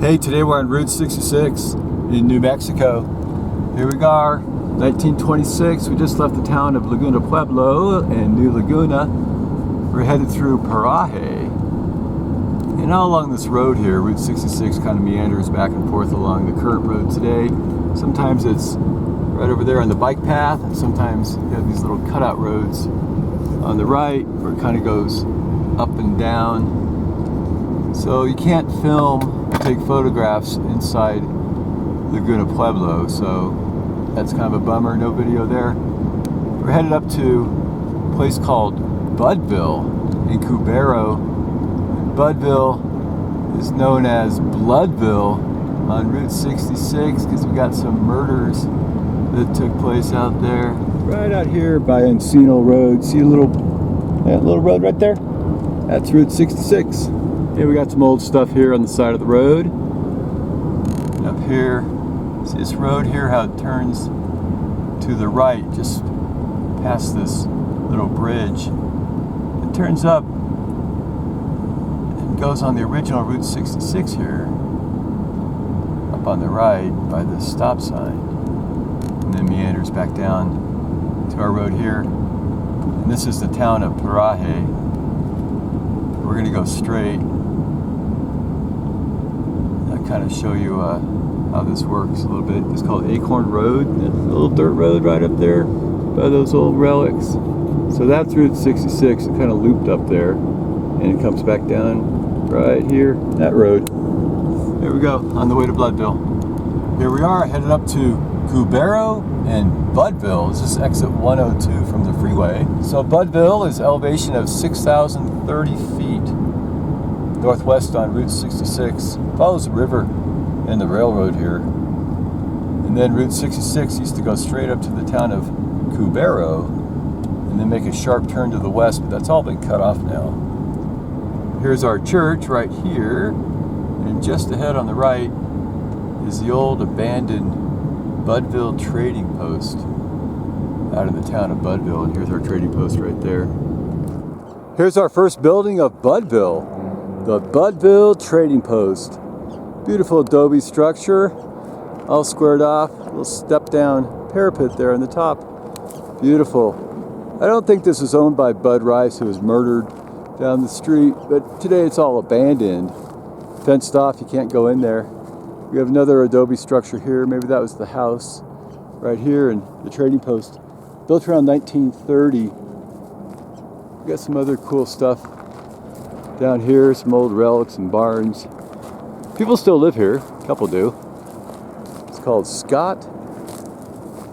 Hey, today we're on Route 66 in New Mexico. Here we are, 1926. We just left the town of Laguna Pueblo and New Laguna. We're headed through Paraje. And all along this road here, Route 66 kind of meanders back and forth along the current road today. Sometimes it's right over there on the bike path, and sometimes you have these little cutout roads on the right where it kind of goes up and down. So you can't film, take photographs inside Laguna Pueblo, so that's kind of a bummer, no video there. We're headed up to a place called Budville in Cubero. And Budville is known as Bloodville on Route 66 because we got some murders that took place out there. Right out here by Encino Road. See that little road right there? That's Route 66. Okay, we got some old stuff here on the side of the road. And up here, see this road here, how it turns to the right, just past this little bridge. It turns up and goes on the original Route 66 here, up on the right by the stop sign, and then meanders back down to our road here. And this is the town of Paraje. We're going to go straight. I'll kind of show you how this works a little bit. It's called Acorn Road, a little dirt road right up there by those old relics. So that's Route 66. It kind of looped up there, and it comes back down right here, that road. There we go, on the way to Bloodville. Here we are, headed up to Cubero and Budville. This is exit 102 from the freeway. So Budville is elevation of 6,030 feet northwest on Route 66. Follows the river and the railroad here. And then Route 66 used to go straight up to the town of Cubero and then make a sharp turn to the west, but that's all been cut off now. Here's our church right here, and just ahead on the right is the old abandoned Budville trading post out in the town of Budville, and here's our trading post right there. Here's our first building of Budville, the Budville Trading Post. Beautiful adobe structure, all squared off, little step down parapet there on the top. Beautiful. I don't think this is owned by Bud Rice, who was murdered down the street, but today it's all abandoned, fenced off, you can't go in there. We have another adobe structure here. Maybe that was the house right here, and the trading post built around 1930. We got some other cool stuff down here, some old relics and barns. People still live here, a couple do. It's called Scott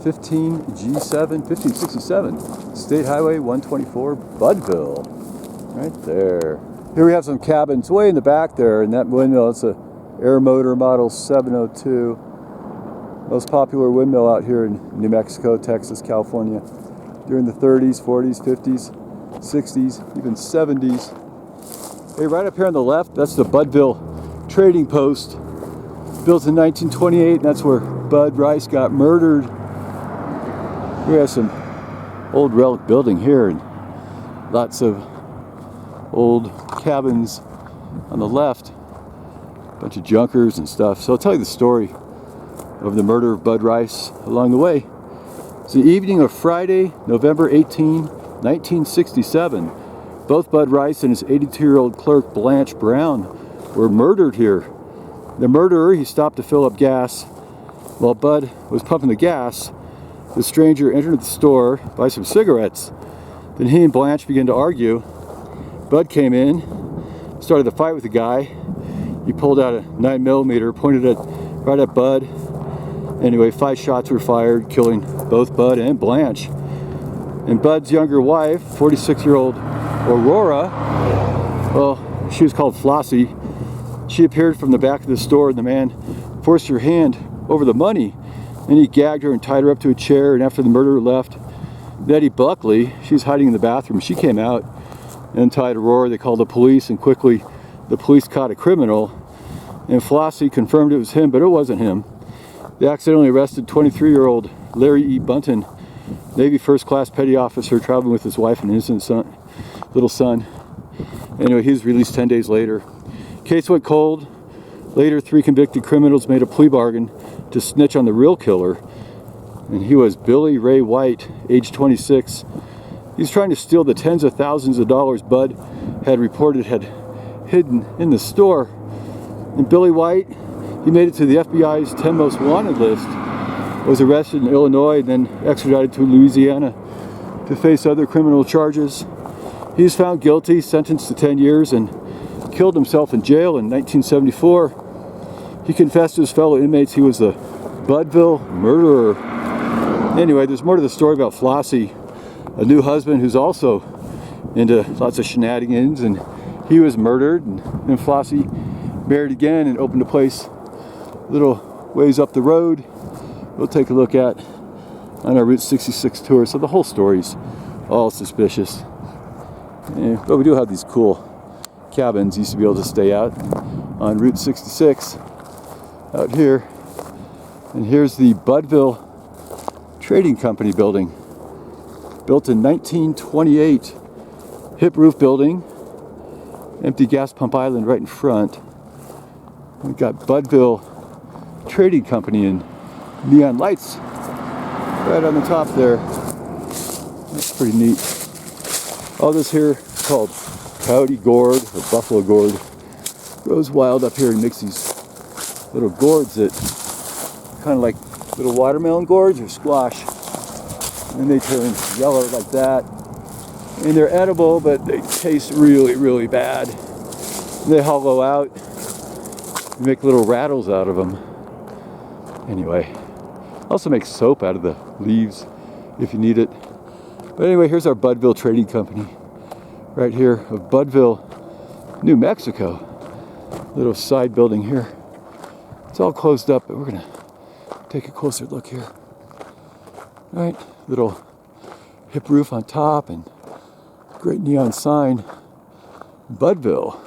1567, State Highway 124, Budville, right there. Here we have some cabins way in the back there, and that windmill, it's a Air Motor Model 702. Most popular windmill out here in New Mexico, Texas, California. During the 30s, 40s, 50s, 60s, even 70s. Hey, right up here on the left, that's the Budville Trading Post. Built in 1928, and that's where Bud Rice got murdered. We have some old relic building here, and lots of old cabins on the left. Bunch of junkers and stuff. So I'll tell you the story of the murder of Bud Rice along the way. It's the evening of Friday, November 18, 1967. Both Bud Rice and his 82-year-old clerk Blanche Brown were murdered here. The murderer, he stopped to fill up gas. While Bud was pumping the gas, the stranger entered the store to buy some cigarettes. Then he and Blanche began to argue. Bud came in, started a fight with the guy. He pulled out a 9mm, pointed it right at Bud. Anyway, 5 shots were fired, killing both Bud and Blanche. And Bud's younger wife, 46-year-old Aurora, well, she was called Flossie. She appeared from the back of the store, and the man forced her hand over the money. Then he gagged her and tied her up to a chair, and after the murderer left, Nettie Buckley, she was hiding in the bathroom, she came out and untied Aurora. They called the police, and quickly the police caught a criminal, and Flossie confirmed it was him, but it wasn't him. They accidentally arrested 23-year-old Larry E. Bunton, Navy first-class petty officer, traveling with his wife and innocent little son. Anyway, he was released 10 days later. Case went cold. Later, 3 convicted criminals made a plea bargain to snitch on the real killer, and he was Billy Ray White, age 26. He was trying to steal the tens of thousands of dollars Bud had reported had hidden in the store. And Billy White, he made it to the FBI's 10 most wanted list, was arrested in Illinois, and then extradited to Louisiana to face other criminal charges. He was found guilty, sentenced to 10 years, and killed himself in jail in 1974. He confessed to his fellow inmates he was the Budville murderer. Anyway, there's more to the story about Flossie, a new husband who's also into lots of shenanigans, and he was murdered, and then Flossie married again and opened a place a little ways up the road we'll take a look at on our Route 66 tour. So the whole story's all suspicious. But we do have these cool cabins. Used to be able to stay out on Route 66 out here. And here's the Budville Trading Company building, built in 1928. Hip roof building, empty gas pump island right in front. We got Budville Trading Company and neon lights right on the top there. That's pretty neat. All this here is called coyote gourd or buffalo gourd. Grows wild up here and makes these little gourds that kind of like little watermelon gourds or squash. And they turn yellow like that. And they're edible, but they taste really, really bad. They hollow out. You make little rattles out of them. Anyway, also make soap out of the leaves if you need it. But anyway, here's our Budville Trading Company right here of Budville, New Mexico. Little side building here. It's all closed up, but we're gonna take a closer look here. All right, little hip roof on top and great neon sign, Budville.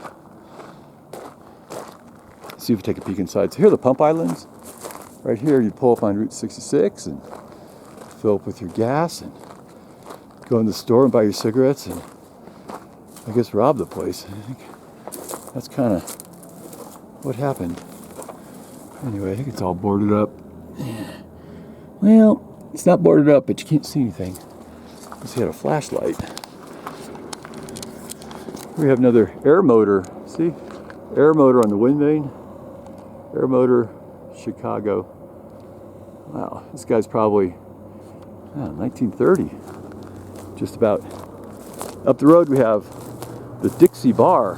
Let's see if we take a peek inside. So here are the pump islands. Right here, you pull up on Route 66 and fill up with your gas and go in the store and buy your cigarettes and I guess rob the place. I think that's kind of what happened. Anyway, I think it's all boarded up. Well, it's not boarded up, but you can't see anything. Unless you had a flashlight. We have another air motor. See? Air motor on the wind vane. Air motor, Chicago. Wow, this guy's probably 1930. Just about. Up the road we have the Dixie Bar.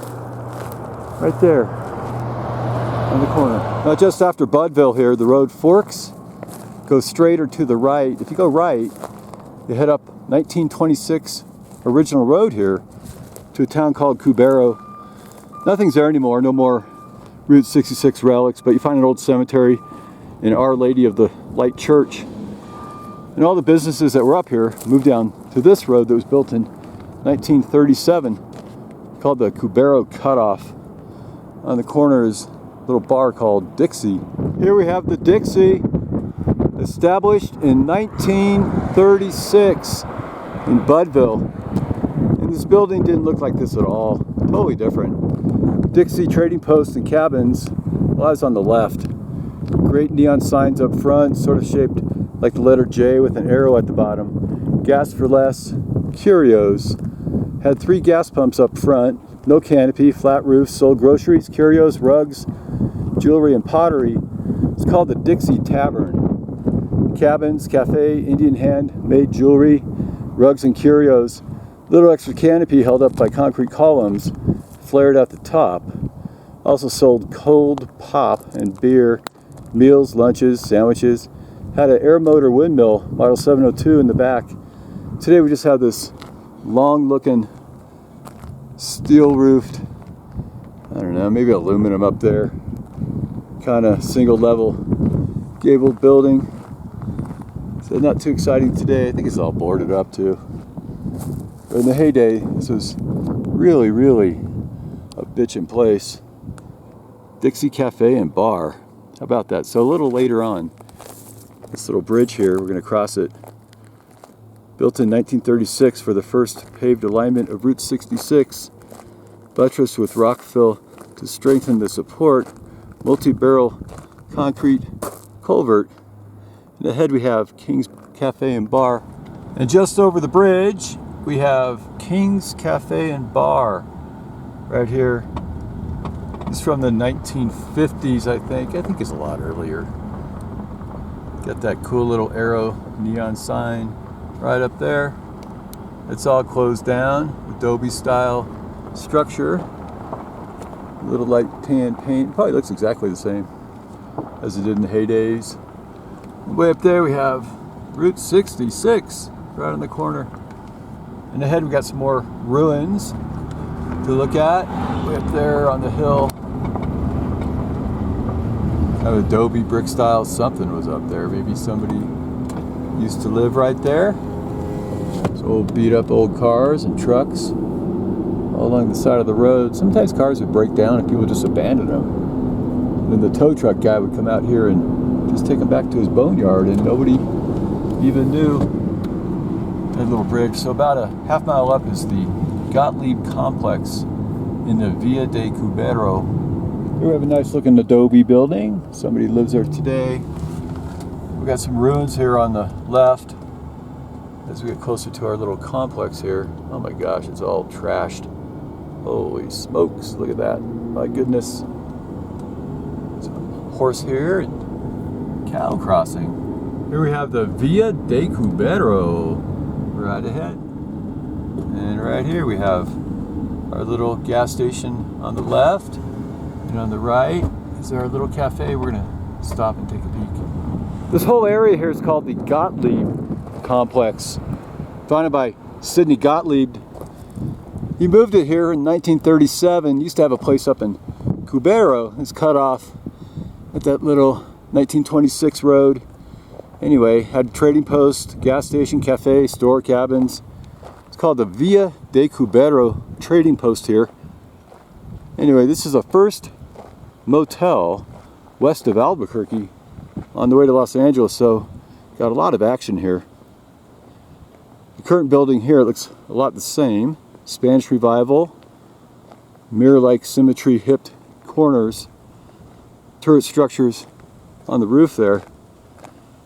Right there. On the corner. Now just after Budville here, the road forks. Goes straight or to the right. If you go right, you head up 1926 original road here to a town called Cubero. Nothing's there anymore, no more Route 66 relics, but you find an old cemetery in Our Lady of the Light Church. And all the businesses that were up here moved down to this road that was built in 1937, called the Cubero Cutoff. On the corner is a little bar called Dixie. Here we have the Dixie, established in 1936 in Budville. And this building didn't look like this at all. Totally different. Dixie trading posts and cabins lies on the left. Great neon signs up front, sort of shaped like the letter J with an arrow at the bottom. Gas for less. Curios. Had 3 gas pumps up front. No canopy, flat roof, sold groceries, curios, rugs, jewelry, and pottery. It's called the Dixie Tavern. Cabins, cafe, Indian hand-made jewelry, rugs, and curios. Little extra canopy held up by concrete columns, flared at the top. Also sold cold pop and beer, meals, lunches, sandwiches. Had an air motor windmill, model 702 in the back. Today we just have this long-looking steel-roofed, I don't know, maybe aluminum up there, kind of single-level gabled building. So not too exciting today. I think it's all boarded up too. But in the heyday, this was really, really a bitchin' place. Dixie Cafe and Bar. How about that? So a little later on, this little bridge here, we're going to cross it. Built in 1936 for the first paved alignment of Route 66. Buttressed with rock fill to strengthen the support multi-barrel concrete culvert. And ahead we have King's Cafe and Bar. And just over the bridge, we have King's Cafe and Bar right here. It's from the 1950s, I think. I think it's a lot earlier. Got that cool little arrow neon sign right up there. It's all closed down, Adobe style structure. A little light tan paint. Probably looks exactly the same as it did in the heydays. Way up there we have Route 66 right on the corner. And ahead we got some more ruins to look at. Way up there on the hill. Kind of Adobe brick style something was up there. Maybe somebody used to live right there. So old beat up old cars and trucks all along the side of the road. Sometimes cars would break down and people just abandon them. And then the tow truck guy would come out here and just take them back to his boneyard, and nobody even knew. That little bridge. So about a half mile up is the Gottlieb complex in the Via de Cubero. Here we have a nice looking Adobe building. Somebody lives there today. We got some ruins here on the left as we get closer to our little complex here. Oh my gosh, it's all trashed. Holy smokes, look at that. My goodness. There's a horse here and cow crossing. Here we have the Via de Cubero right ahead. And right here we have our little gas station on the left. And on the right is our little cafe. We're gonna stop and take a peek. This whole area here is called the Gottlieb complex, founded by Sidney Gottlieb. He moved it here in 1937. Used to have a place up in Cubero. It's cut off at that little 1926 road. Anyway, had a trading post, gas station, cafe, store, cabins. It's called the Via de Cubero trading post here. Anyway, this is the first motel west of Albuquerque on the way to Los Angeles, so got a lot of action here. The current building here looks a lot the same. Spanish Revival, mirror-like symmetry hipped corners, turret structures on the roof there.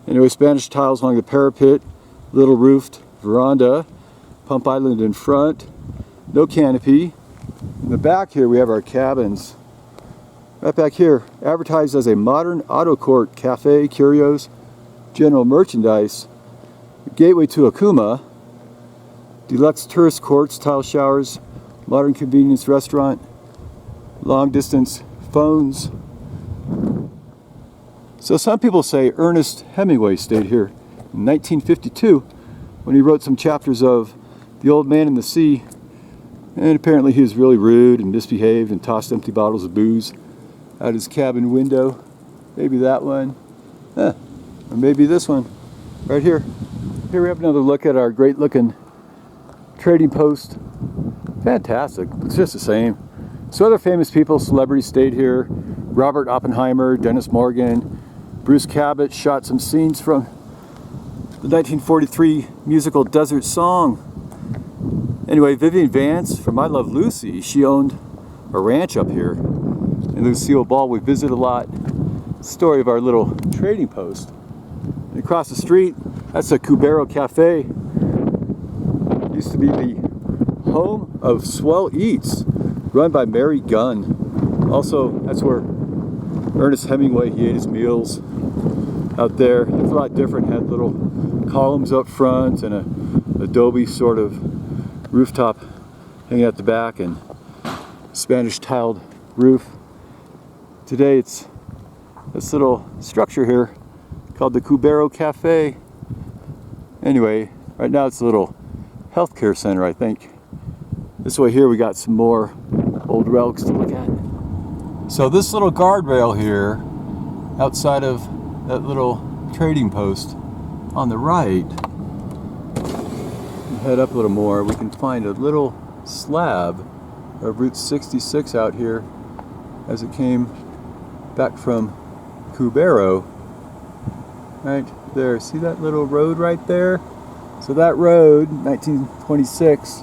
Anyway, Spanish tiles along the parapet, little roofed veranda, pump island in front, no canopy. In the back here we have our cabins. Right back here, advertised as a modern auto court, cafe, curios, general merchandise, gateway to Akuma, deluxe tourist courts, tile showers, modern convenience restaurant, long distance phones. So some people say Ernest Hemingway stayed here in 1952 when he wrote some chapters of The Old Man and the Sea. And apparently he was really rude and misbehaved and tossed empty bottles of booze out his cabin window. Maybe that one. Or maybe this one. Right here. Here we have another look at our great looking trading post. Fantastic. It's just the same. So other famous people, celebrities stayed here. Robert Oppenheimer, Dennis Morgan, Bruce Cabot shot some scenes from the 1943 musical Desert Song. Anyway, Vivian Vance from I Love Lucy, she owned a ranch up here. And Lucille Ball, we visit a lot. Story of our little trading post. And across the street, that's a Cubero Cafe. Used to be the home of Swell Eats, run by Mary Gunn. Also, that's where Ernest Hemingway, he ate his meals out there. It's a lot different, had little columns up front and a adobe sort of rooftop hanging out the back and Spanish tiled roof. Today it's this little structure here called the Cubero Cafe. Anyway, right now it's a little healthcare center, I think. This way here we got some more old relics to look at. So this little guardrail here outside of that little trading post on the right, head up a little more, we can find a little slab of Route 66 out here as it came back from Cubero. Right there, see that little road right there? So that road, 1926,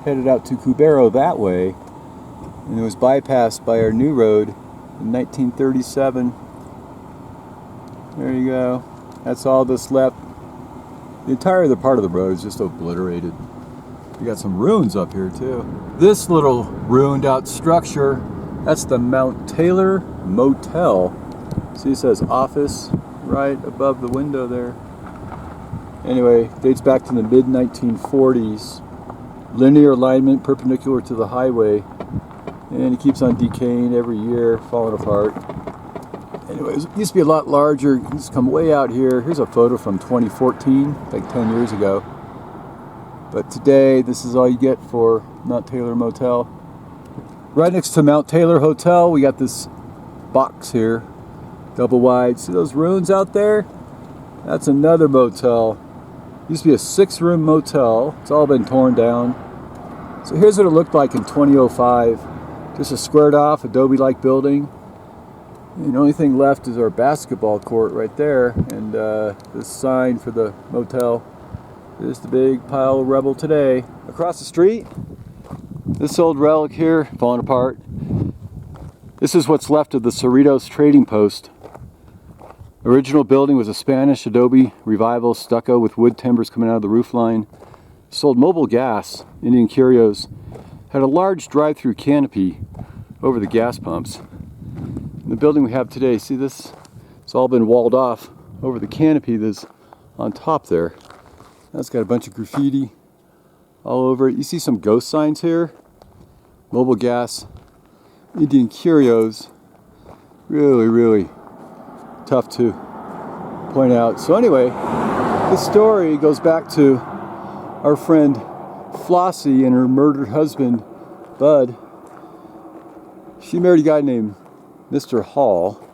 headed out to Cubero that way, and it was bypassed by our new road in 1937. There you go. That's all that's left. The entire other part of the road is just obliterated. We got some ruins up here too. This little ruined out structure, that's the Mount Taylor Motel. See, it says office right above the window there. Anyway, dates back to the mid 1940s. Linear alignment perpendicular to the highway. And it keeps on decaying every year, falling apart. Anyways, it used to be a lot larger. You just come way out here. Here's a photo from 2014, like 10 years ago. But today, this is all you get for Mount Taylor Motel. Right next to Mount Taylor Hotel, we got this box here, double wide. See those ruins out there? That's another motel. Used to be a 6-room motel. It's all been torn down. So here's what it looked like in 2005. Just a squared off, adobe-like building. And the only thing left is our basketball court right there, and this sign for the motel. Just a big pile of rubble today. Across the street, this old relic here, falling apart. This is what's left of the Cerritos trading post. Original building was a Spanish adobe revival, stucco with wood timbers coming out of the roof line. Sold mobile gas, Indian curios. Had a large drive-through canopy over the gas pumps. The building we have today, see this? It's all been walled off over the canopy that's on top there. That's got a bunch of graffiti all over it. You see some ghost signs here. Mobile gas, Indian curios. Really, really tough to point out. So anyway, this story goes back to our friend Flossie and her murdered husband, Bud. She married a guy named Mr. Hall.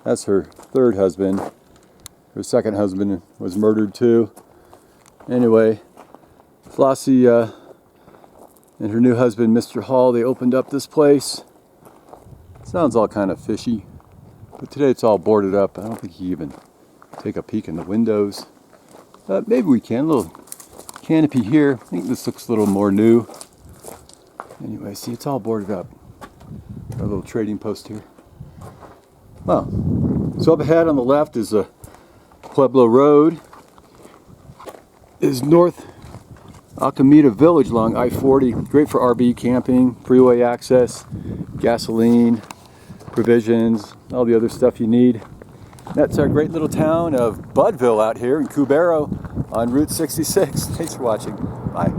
That's her third husband. Her second husband was murdered too. Anyway, Flossie and her new husband, Mr. Hall, they opened up this place. Sounds all kind of fishy, but today it's all boarded up. I don't think you even take a peek in the windows. Maybe we can. A little canopy here. I think this looks a little more new. Anyway, see, it's all boarded up. Our little trading post here. Well, so up ahead on the left is a Pueblo Road. Is North Alcamita Village along I-40. Great for RV camping, freeway access, gasoline, provisions, all the other stuff you need. That's our great little town of Budville out here in Cubero on Route 66. Thanks for watching. Bye.